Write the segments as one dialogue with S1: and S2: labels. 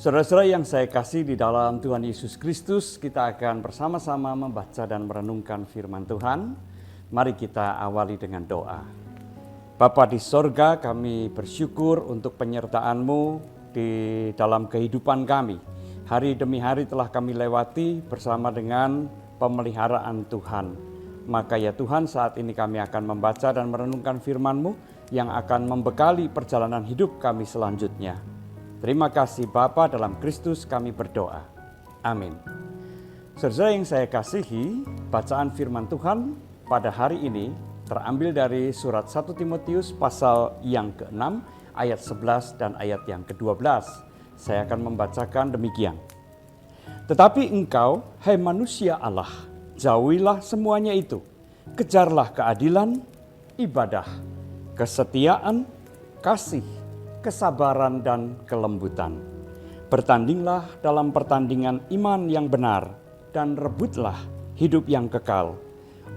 S1: Saudara-saudara yang saya kasih di dalam Tuhan Yesus Kristus, kita akan bersama-sama membaca dan merenungkan firman Tuhan. Mari kita awali dengan doa. Bapa di sorga, kami bersyukur untuk penyertaan-Mu di dalam kehidupan kami. Hari demi hari telah kami lewati bersama dengan pemeliharaan Tuhan. Maka ya Tuhan, saat ini kami akan membaca dan merenungkan firman-Mu yang akan membekali perjalanan hidup kami selanjutnya. Terima kasih Bapa, dalam Kristus kami berdoa. Amin. Saudara yang saya kasihi, bacaan firman Tuhan pada hari ini terambil dari surat 1 Timotius pasal yang ke-6 ayat 11 dan ayat yang ke-12. Saya akan membacakan demikian. Tetapi engkau, hai manusia Allah, jauhilah semuanya itu. Kejarlah keadilan, ibadah, kesetiaan, kasih, kesabaran dan kelembutan. Bertandinglah dalam pertandingan iman yang benar dan rebutlah hidup yang kekal.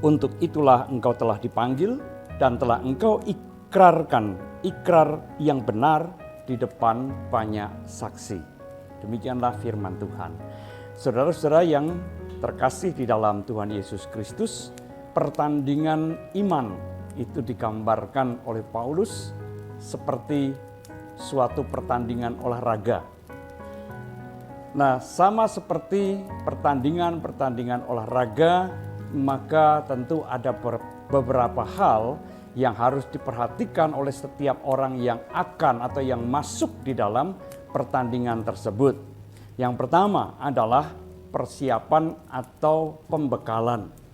S1: Untuk itulah engkau telah dipanggil dan telah engkau ikrarkan ikrar yang benar di depan banyak saksi. Demikianlah firman Tuhan. Saudara-saudara yang terkasih di dalam Tuhan Yesus Kristus, pertandingan iman itu digambarkan oleh Paulus seperti suatu pertandingan olahraga. Nah, sama seperti pertandingan olahraga, maka tentu ada beberapa hal yang harus diperhatikan oleh setiap orang yang akan atau yang masuk di dalam pertandingan tersebut. Yang pertama adalah persiapan atau pembekalan.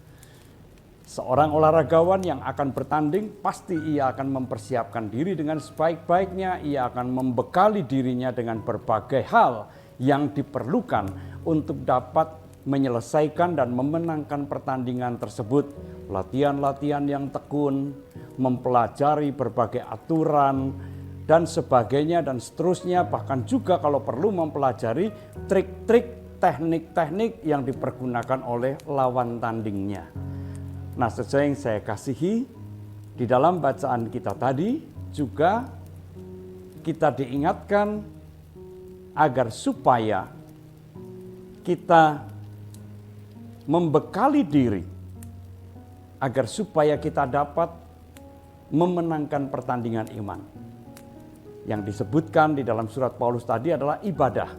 S1: Seorang olahragawan yang akan bertanding pasti ia akan mempersiapkan diri dengan sebaik-baiknya. Ia akan membekali dirinya dengan berbagai hal yang diperlukan untuk dapat menyelesaikan dan memenangkan pertandingan tersebut. Latihan-latihan yang tekun, mempelajari berbagai aturan dan sebagainya dan seterusnya. Bahkan juga kalau perlu mempelajari trik-trik, teknik-teknik yang dipergunakan oleh lawan tandingnya. Nah, sesuai yang saya kasihi, di dalam bacaan kita tadi juga kita diingatkan agar supaya kita membekali diri, agar supaya kita dapat memenangkan pertandingan iman. Yang disebutkan di dalam surat Paulus tadi adalah ibadah.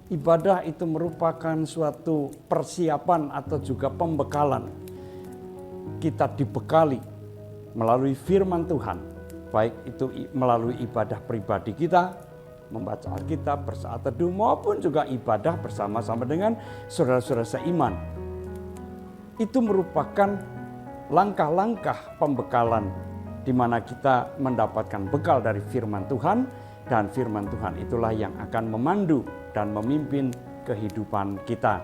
S1: Ibadah itu merupakan suatu persiapan atau juga pembekalan. Kita dibekali melalui firman Tuhan, baik itu melalui ibadah pribadi kita, membaca Alkitab, bersaat teduh, maupun juga ibadah bersama-sama dengan saudara-saudara seiman. Itu merupakan langkah-langkah pembekalan di mana kita mendapatkan bekal dari firman Tuhan, dan firman Tuhan itulah yang akan memandu dan memimpin kehidupan kita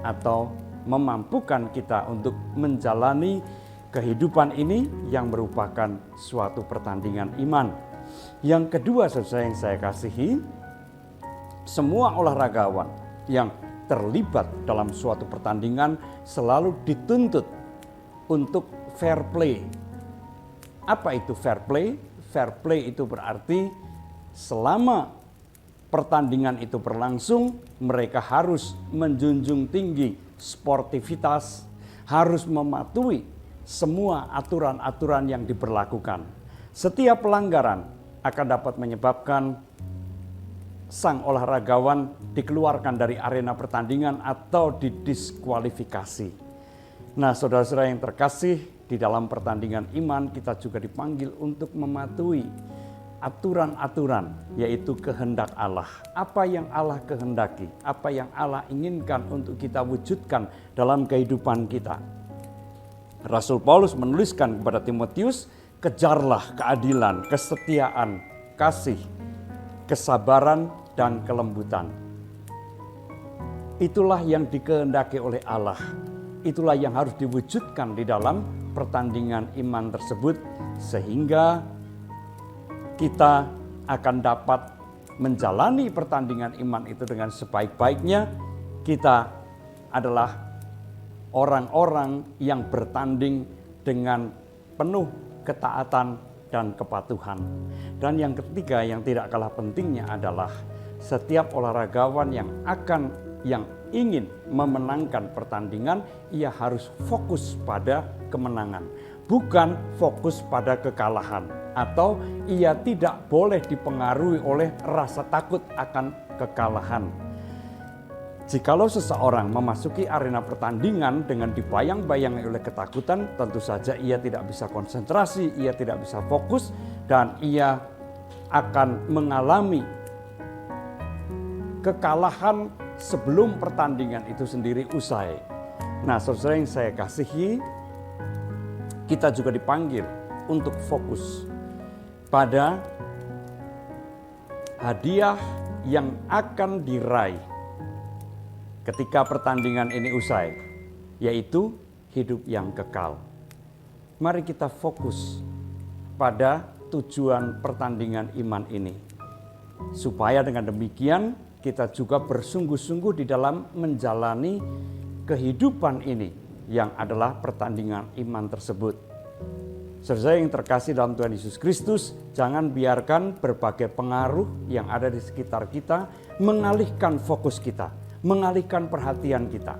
S1: atau memampukan kita untuk menjalani kehidupan ini yang merupakan suatu pertandingan iman. Yang kedua, saudara yang saya kasihi, semua olahragawan yang terlibat dalam suatu pertandingan selalu dituntut untuk fair play. Apa itu fair play? Fair play itu berarti selama pertandingan itu berlangsung, mereka harus menjunjung tinggi sportivitas, harus mematuhi semua aturan-aturan yang diberlakukan. Setiap pelanggaran akan dapat menyebabkan sang olahragawan dikeluarkan dari arena pertandingan atau didiskualifikasi. Nah, saudara-saudara yang terkasih, di dalam pertandingan iman kita juga dipanggil untuk mematuhi aturan-aturan, yaitu kehendak Allah. Apa yang Allah kehendaki, apa yang Allah inginkan untuk kita wujudkan dalam kehidupan kita. Rasul Paulus menuliskan kepada Timotius, kejarlah keadilan, kesetiaan, kasih, kesabaran, dan kelembutan. Itulah yang dikehendaki oleh Allah. Itulah yang harus diwujudkan di dalam pertandingan iman tersebut, sehingga kita akan dapat menjalani pertandingan iman itu dengan sebaik-baiknya. Kita adalah orang-orang yang bertanding dengan penuh ketaatan dan kepatuhan. Dan yang ketiga yang tidak kalah pentingnya adalah setiap olahragawan yang ingin memenangkan pertandingan, ia harus fokus pada kemenangan, bukan fokus pada kekalahan, atau ia tidak boleh dipengaruhi oleh rasa takut akan kekalahan. Jikalau seseorang memasuki arena pertandingan dengan dibayang-bayangi oleh ketakutan, tentu saja ia tidak bisa konsentrasi, ia tidak bisa fokus, dan ia akan mengalami kekalahan sebelum pertandingan itu sendiri usai. Nah, saudara yang saya kasihi, kita juga dipanggil untuk fokus pada hadiah yang akan diraih ketika pertandingan ini usai, yaitu hidup yang kekal. Mari kita fokus pada tujuan pertandingan iman ini, supaya dengan demikian kita juga bersungguh-sungguh di dalam menjalani kehidupan ini yang adalah pertandingan iman tersebut. Saudara yang terkasih dalam Tuhan Yesus Kristus, jangan biarkan berbagai pengaruh yang ada di sekitar kita mengalihkan fokus kita, mengalihkan perhatian kita.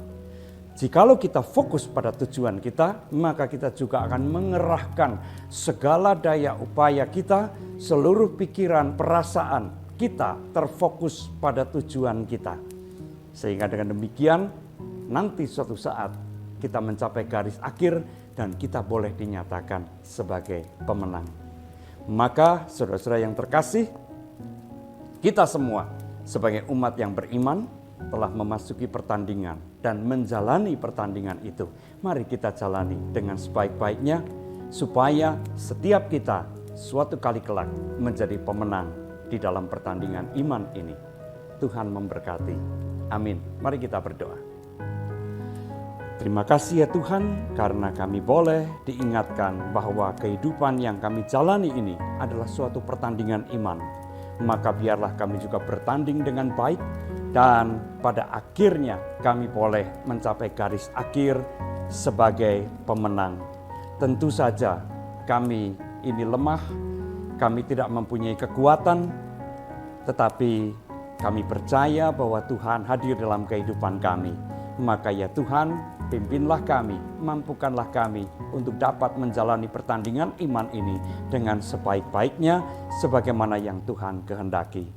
S1: Jikalau kita fokus pada tujuan kita, maka kita juga akan mengerahkan segala daya upaya kita, seluruh pikiran, perasaan kita terfokus pada tujuan kita. Sehingga dengan demikian, nanti suatu saat kita mencapai garis akhir dan kita boleh dinyatakan sebagai pemenang. Maka saudara-saudara yang terkasih, kita semua sebagai umat yang beriman telah memasuki pertandingan dan menjalani pertandingan itu. Mari kita jalani dengan sebaik-baiknya supaya setiap kita suatu kali kelak menjadi pemenang di dalam pertandingan iman ini. Tuhan memberkati. Amin. Mari kita berdoa. Terima kasih ya Tuhan, karena kami boleh diingatkan bahwa kehidupan yang kami jalani ini adalah suatu pertandingan iman. Maka biarlah kami juga bertanding dengan baik, dan pada akhirnya kami boleh mencapai garis akhir sebagai pemenang. Tentu saja kami ini lemah, kami tidak mempunyai kekuatan, tetapi kami percaya bahwa Tuhan hadir dalam kehidupan kami. Maka ya Tuhan, pimpinlah kami, mampukanlah kami untuk dapat menjalani pertandingan iman ini dengan sebaik-baiknya sebagaimana yang Tuhan kehendaki.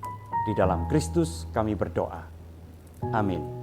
S1: Di dalam Kristus kami berdoa. Amin.